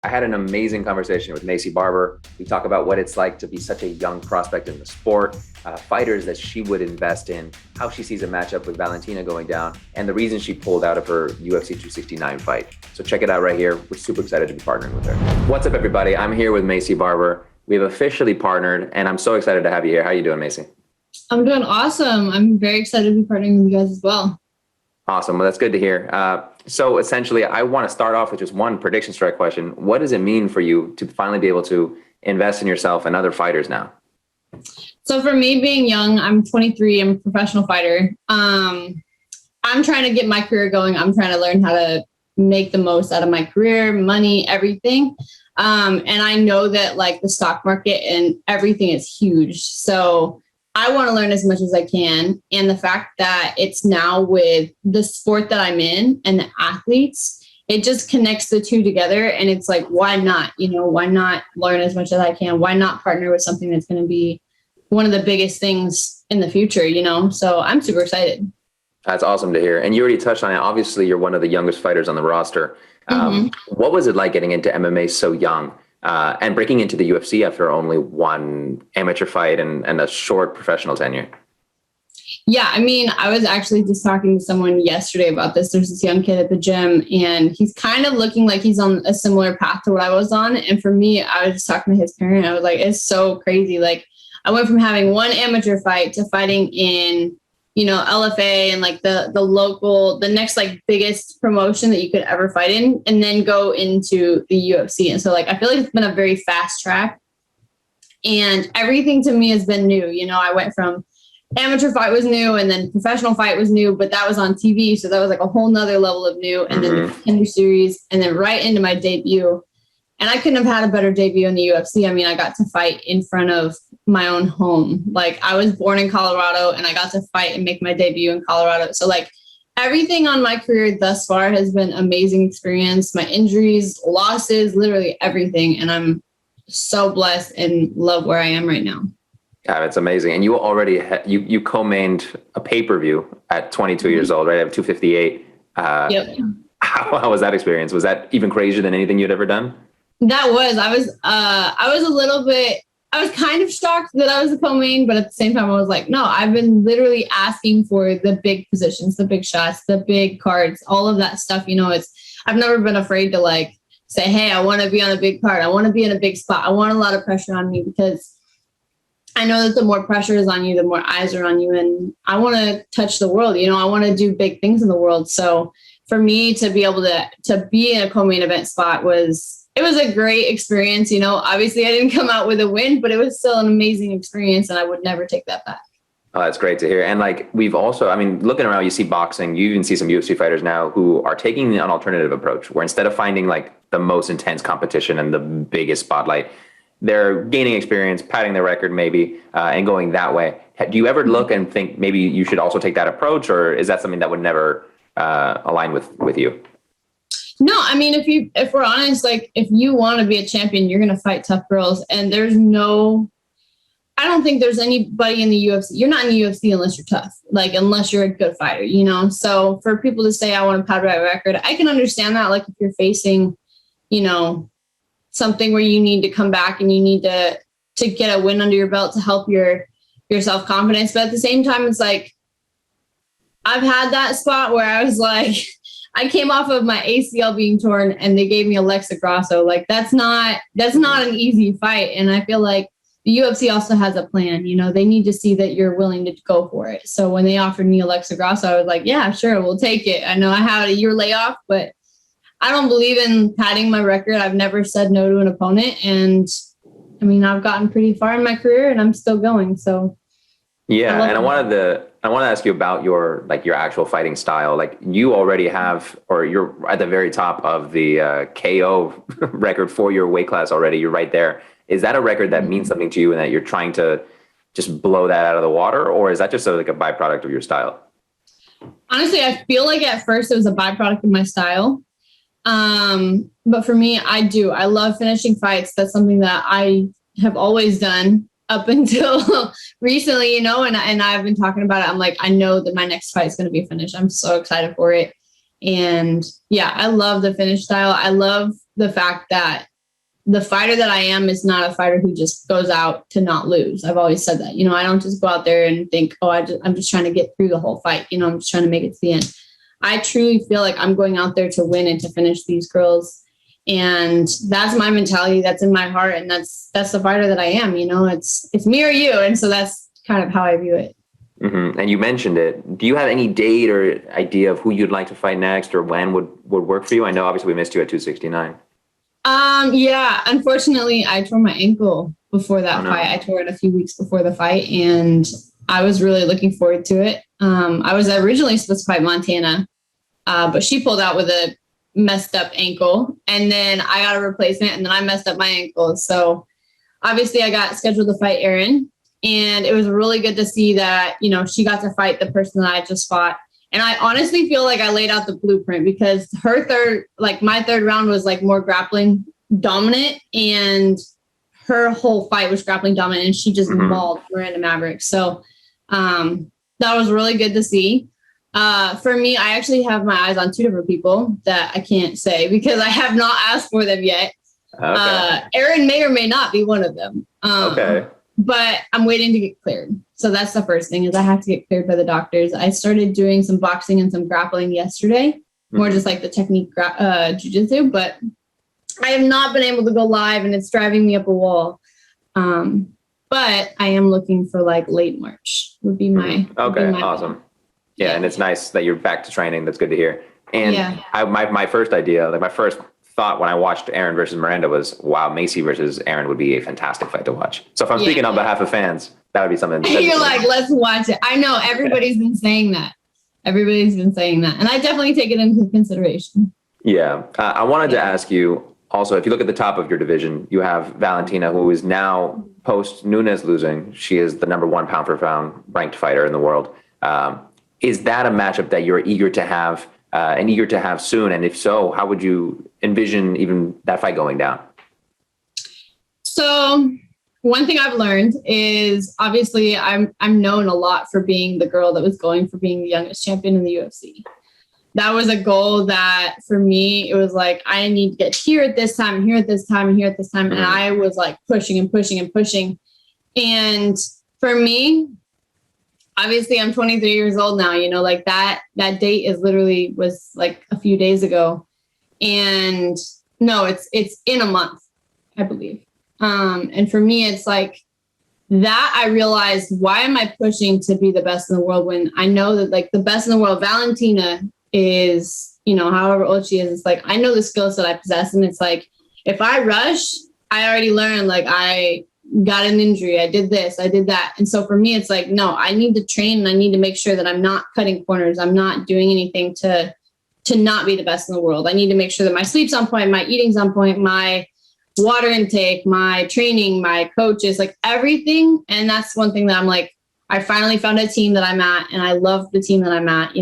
I had an amazing conversation with Maycee Barber. We talk about what it's like to be such a young prospect in the sport, fighters that she would invest in, how she sees a matchup with Valentina going down, and the reason she pulled out of her UFC 269 fight. So check it out right here. We're super excited to be partnering with her. What's up, everybody? I'm here with Maycee Barber. We've officially partnered, and I'm so excited to have you here. How are you doing, Maycee? I'm doing awesome. I'm very excited to be partnering with you guys as well. Awesome. Well, that's good to hear. So essentially, I want to start off with just one prediction strike question. What does it mean for you to finally be able to invest in yourself and other fighters now? So for me being young, I'm 23, I'm a professional fighter. I'm trying to get my career going. I'm trying to learn how to make the most out of my career, money, everything. And I know that like the stock market and everything is huge. So I want to learn as much as I can. And the fact that it's now with the sport that I'm in and the athletes, it just connects the two together. And it's like, why not? Why not learn as much as I can? Why not partner with something that's going to be one of the biggest things in the future, So I'm super excited. That's awesome to hear. And you already touched on it. Obviously, you're one of the youngest fighters on the roster. What was it like getting into MMA so young? And breaking into the UFC after only one amateur fight and a short professional tenure? Yeah, I mean, I was actually just talking to someone yesterday about this. There's this young kid at the gym, and he's kind of looking like he's on a similar path to what I was on. And for me, I was just talking to his parent. I was like, it's so crazy. Like, I went from having one amateur fight to fighting in LFA and like the next like biggest promotion that you could ever fight in, and then go into the UFC. And so like, I feel like it's been a very fast track, and everything to me has been new. I went from amateur fight was new, and then professional fight was new, but that was on TV. So that was like a whole nother level of new. And then the Contender Series, and then right into my debut. And I couldn't have had a better debut in the UFC. I mean, I got to fight in front of my own home. Like, I was born in Colorado, and I got to fight and make my debut in Colorado. So like, everything on my career thus far has been amazing experience. My injuries, losses, literally everything. And I'm so blessed and love where I am right now. Yeah, it's amazing. And you already you co-mained a pay-per-view at 22 years old, right? At 258. Yep. How was that experience? Was that even crazier than anything you'd ever done? That was, I was kind of shocked that I was a co-main, but at the same time, I was like, no, I've been literally asking for the big positions, the big shots, the big cards, all of that stuff. I've never been afraid to like say, hey, I want to be on a big card. I want to be in a big spot. I want a lot of pressure on me, because I know that the more pressure is on you, the more eyes are on you. And I want to touch the world. I want to do big things in the world. So for me to be able to be in a co-main event spot was a great experience. Obviously I didn't come out with a win, but it was still an amazing experience, and I would never take that back. Oh, that's great to hear. And like, we've also, looking around, you see boxing, you even see some UFC fighters now who are taking an alternative approach, where instead of finding like the most intense competition and the biggest spotlight, they're gaining experience, padding their record maybe, and going that way. Do you ever look and think maybe you should also take that approach, or is that something that would never align with you? No, I mean, if we're honest, like, if you want to be a champion, you're going to fight tough girls. And I don't think there's anybody in the UFC. You're not in the UFC unless you're tough, like, unless you're a good fighter, So for people to say, I want to pad my record, I can understand that. Like, if you're facing, something where you need to come back and you need to get a win under your belt to help your self-confidence. But at the same time, it's like, I've had that spot where I was like, I came off of my ACL being torn, and they gave me Alexa Grasso. Like, that's not an easy fight. And I feel like the UFC also has a plan. They need to see that you're willing to go for it. So when they offered me Alexa Grasso, I was like, yeah, sure, we'll take it. I know I had a year layoff, but I don't believe in padding my record. I've never said no to an opponent. And I've gotten pretty far in my career, and I'm still going. So yeah. And I wanted to ask you about your actual fighting style. Like, you already have, or you're at the very top of the KO record for your weight class already. You're right there. Is that a record that means something to you, and that you're trying to just blow that out of the water? Or is that just like a byproduct of your style? Honestly, I feel like at first it was a byproduct of my style. But for me, I love finishing fights. That's something that I have always done up until recently, and I've been talking about it. I'm like, I know that my next fight is going to be a finish. I'm so excited for it. And yeah, I love the finish style. I love the fact that the fighter that I am is not a fighter who just goes out to not lose. I've always said that. I don't just go out there and think, oh, I'm just trying to get through the whole fight. I'm just trying to make it to the end. I truly feel like I'm going out there to win and to finish these girls. And that's my mentality. That's in my heart. And that's the fighter that I am. It's me or you. And so that's kind of how I view it. Mm-hmm. And you mentioned it. Do you have any date or idea of who you'd like to fight next, or when would work for you? I know obviously we missed you at 269. Yeah, unfortunately I tore my ankle before that fight. I tore it a few weeks before the fight, and I was really looking forward to it. I was originally supposed to fight Montana, but she pulled out with a messed up ankle, and then I got a replacement, and then I messed up my ankle. So obviously I got scheduled to fight Erin, and it was really good to see that, she got to fight the person that I just fought. And I honestly feel like I laid out the blueprint, because my third round was like more grappling dominant, and her whole fight was grappling dominant, and she just mauled Miranda Maverick. So that was really good to see. For me, I actually have my eyes on two different people that I can't say because I have not asked for them yet. Okay. Erin may or may not be one of them. Okay. But I'm waiting to get cleared. So that's the first thing, is I have to get cleared by the doctors. I started doing some boxing and some grappling yesterday, more just like the technique jiu-jitsu, but I have not been able to go live, and it's driving me up a wall. But I am looking for like late March would be my awesome. Goal. Yeah, and it's nice that you're back to training. That's good to hear. And my first idea, like my first thought when I watched Erin versus Miranda was, wow, Maycee versus Erin would be a fantastic fight to watch. So if I'm speaking on behalf of fans, that would be something. You're like, let's watch it. I know everybody's been saying that. And I definitely take it into consideration. Yeah. I wanted to ask you also, if you look at the top of your division, you have Valentina, who is now post Nunes losing. She is the number 1 pound for pound ranked fighter in the world. Is that a matchup that you're eager to have soon? And if so, how would you envision even that fight going down? So one thing I've learned is, obviously I'm known a lot for being the girl that was going for being the youngest champion in the UFC. That was a goal that for me, it was like, I need to get here at this time, here at this time, and here at this time. And I was like pushing and pushing and pushing. And for me, obviously I'm 23 years old now, like that date was like a few days ago. And no, it's in a month, I believe. And for me, it's like that I realized, why am I pushing to be the best in the world when I know that like the best in the world, Valentina is, however old she is, it's like, I know the skill set I possess. And it's like, if I rush, I already learned, like I got an injury, I did this, I did that. And so for me, it's like, no, I need to train, and I need to make sure that I'm not cutting corners. I'm not doing anything to not be the best in the world. I need to make sure that my sleep's on point, my eating's on point, my water intake, my training, my coaches, like everything. And that's one thing that I'm like, I finally found a team that I'm at, and I love the team that I'm at,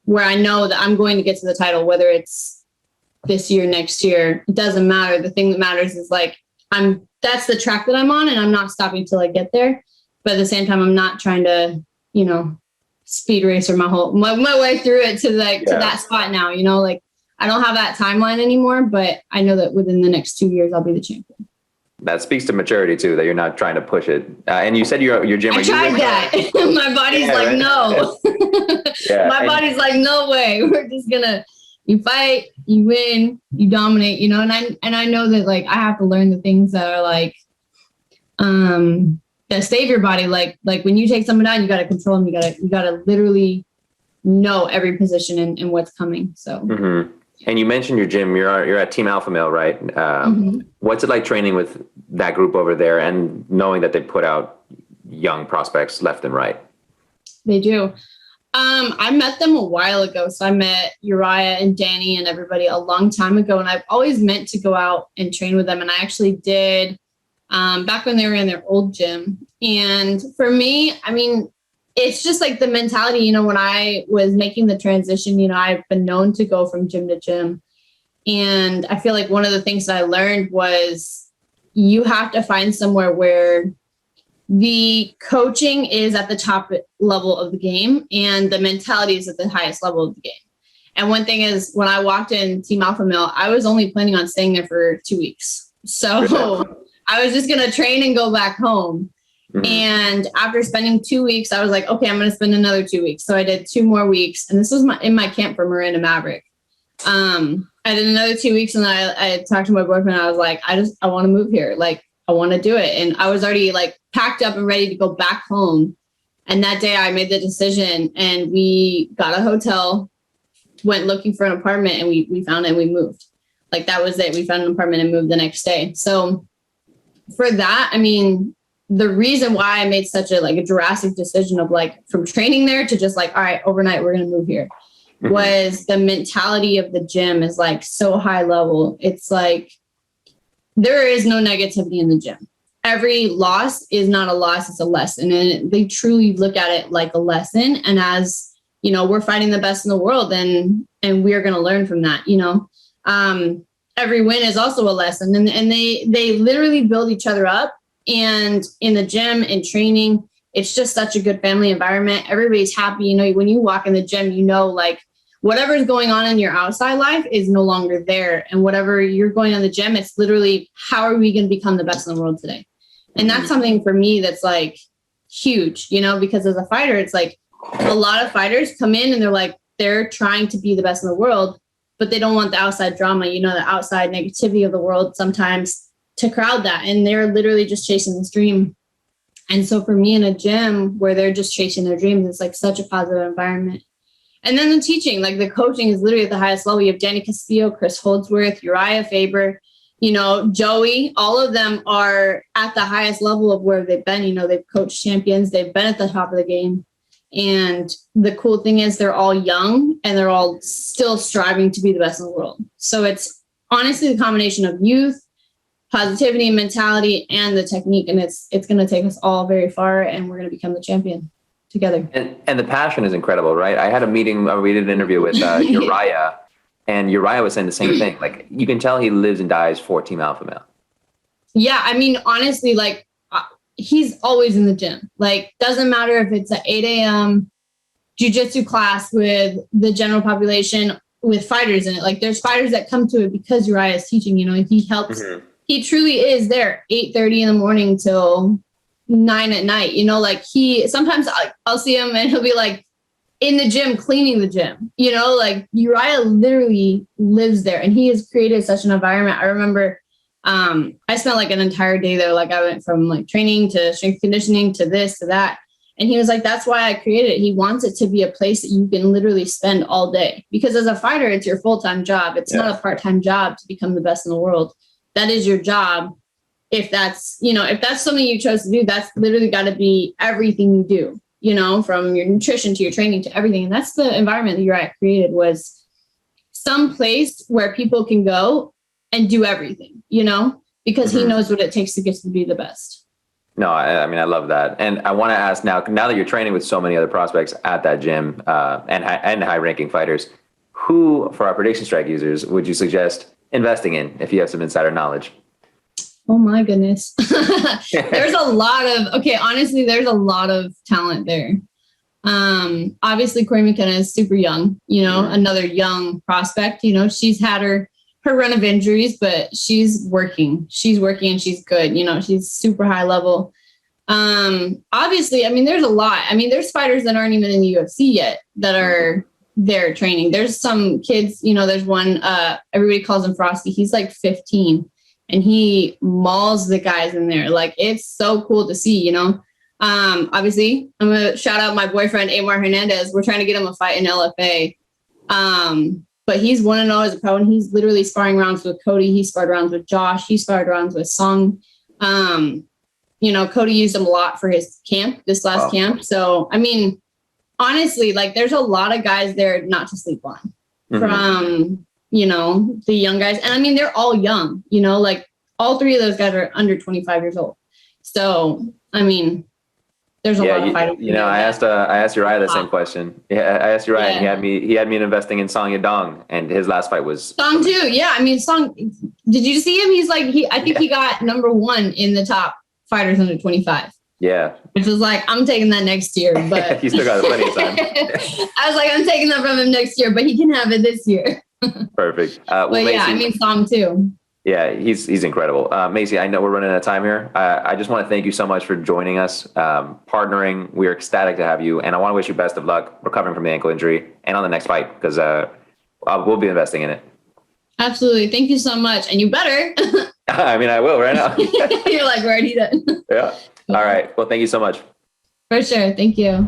where I know that I'm going to get to the title, whether it's this year, next year, it doesn't matter. The thing that matters is like, that's the track that I'm on, and I'm not stopping till I get there. But at the same time, I'm not trying to, speed racer my way through it to that spot now, like I don't have that timeline anymore, but I know that within the next 2 years, I'll be the champion. That speaks to maturity too, that you're not trying to push it. And you said your gym. I tried that. My body's like, no. My body's like, no way. We're just gonna, you fight, you win, you dominate, and I know that like I have to learn the things that are like that save your body. Like when you take someone down, you gotta control them. You gotta literally know every position and what's coming. So And you mentioned your gym. You're at Team Alpha Male, right? What's it like training with that group over there, and knowing that they put out young prospects left and right? They do. I met them a while ago. So I met Uriah and Danny and everybody a long time ago. And I've always meant to go out and train with them. And I actually did back when they were in their old gym. And for me, I mean, it's just like the mentality, when I was making the transition, I've been known to go from gym to gym. And I feel like one of the things that I learned was you have to find somewhere where the coaching is at the top level of the game and the mentality is at the highest level of the game. And one thing is, when I walked in Team Alpha Male, I was only planning on staying there for 2 weeks. So I was just going to train and go back home. Mm-hmm. And after spending 2 weeks, I was like, okay, I'm going to spend another 2 weeks. So I did 2 more weeks. And this was in my camp for Miranda Maverick. I did another 2 weeks, and I talked to my boyfriend. I was like, I want to move here. Like, I want to do it. And I was already like packed up and ready to go back home. And that day I made the decision, and we got a hotel, went looking for an apartment, and we found it and we moved. Like, that was it. We found an apartment and moved the next day. So for that, I mean, the reason why I made such a drastic decision of like from training there to just like, all right, overnight, we're going to move here, was the mentality of the gym is like so high level. It's like, there is no negativity in the gym. Every loss is not a loss, it's a lesson. And they truly look at it like a lesson. And as, you know, we're fighting the best in the world, and we're going to learn from that, you know. Every win is also a lesson. And they literally build each other up. And in the gym and training, it's just such a good family environment. Everybody's happy. You know, when you walk in the gym, you know, like, whatever's going on in your outside life is no longer there. And whatever you're going on the gym, it's literally, how are we going to become the best in the world today? And that's something for me that's like huge, you know, because as a fighter, it's like a lot of fighters come in and they're like, they're trying to be the best in the world, but they don't want the outside drama, you know, the outside negativity of the world sometimes to crowd that. And they're literally just chasing this dream. And so for me in a gym where they're just chasing their dreams, it's like such a positive environment. And then the teaching, like the coaching is literally at the highest level. You have Danny Castillo, Chris Holdsworth, Uriah Faber, you know, Joey, all of them are at the highest level of where they've been. You know, they've coached champions. They've been at the top of the game. And the cool thing is they're all young and they're all still striving to be the best in the world. So it's honestly the combination of youth, positivity, mentality, and the technique. And it's going to take us all very far, and we're going to become the champion together. And the passion is incredible, right? I had we did an interview with Uriah, and Uriah was saying the same thing. Like, you can tell he lives and dies for Team Alpha Male. Yeah, I mean, honestly, like, he's always in the gym. Like, doesn't matter if it's an 8 a.m. jiu-jitsu class with the general population with fighters in it. Like, there's fighters that come to it because Uriah is teaching, you know, and he helps. Mm-hmm. He truly is there 8:30 in the morning till 9 at night, you know, like sometimes I'll see him and he'll be like in the gym, cleaning the gym, you know, like Uriah literally lives there, and he has created such an environment. I remember I spent like an entire day there. Like, I went from like training to strength conditioning to this, to that. And he was like, that's why I created it. He wants it to be a place that you can literally spend all day, because as a fighter, it's your full-time job. It's not a part-time job to become the best in the world. That is your job. If that's something you chose to do, that's literally got to be everything you do, you know, from your nutrition to your training to everything. And that's the environment that Uriah created, was some place where people can go and do everything, you know, because he knows what it takes to get to be the best. No, I mean, I love that. And I want to ask now that you're training with so many other prospects at that gym and high ranking fighters, who, for our PredictionStrike users, would you suggest investing in if you have some insider knowledge? Oh my goodness. There's a lot of talent there. Obviously Corey McKenna is super young, you know, another young prospect, you know, she's had her run of injuries, but she's working and she's good. You know, she's super high level. Obviously, I mean, there's a lot. I mean, there's fighters that aren't even in the UFC yet that are there training. There's some kids, you know, there's one, everybody calls him Frosty. He's like 15. And he mauls the guys in there. Like, it's so cool to see, you know. Obviously, I'm going to shout out my boyfriend, Amar Hernandez. We're trying to get him a fight in LFA. But he's 1-0 as a pro, and he's literally sparring rounds with Cody. He sparred rounds with Josh. He sparred rounds with Song. You know, Cody used him a lot for his camp, this last camp. So, I mean, honestly, like, there's a lot of guys there not to sleep on. From, you know, the young guys. And I mean, they're all young, you know, like all three of those guys are under 25 years old. So, I mean, there's a lot of fighters. You know, I asked Uriah the same question. Yeah, I asked Uriah, and he had me investing in Song Yadong, and his last fight was Song too. Yeah. I mean, Song, did you see him? He's like, I think he got number 1 in the top fighters under 25. Yeah. Which was like, I'm taking that next year, but You still got plenty of time. I was like, I'm taking that from him next year, but he can have it this year. Perfect. But yeah, I mean, Song too. Yeah, he's incredible. Maycee, I know we're running out of time here. I just want to thank you so much for joining us, partnering. We are ecstatic to have you, and I want to wish you best of luck recovering from the ankle injury and on the next fight, because we'll be investing in it. Absolutely. Thank you so much. And you better. I mean, I will right now. You're like, we're already done. Yeah. All right. Well, thank you so much. For sure. Thank you.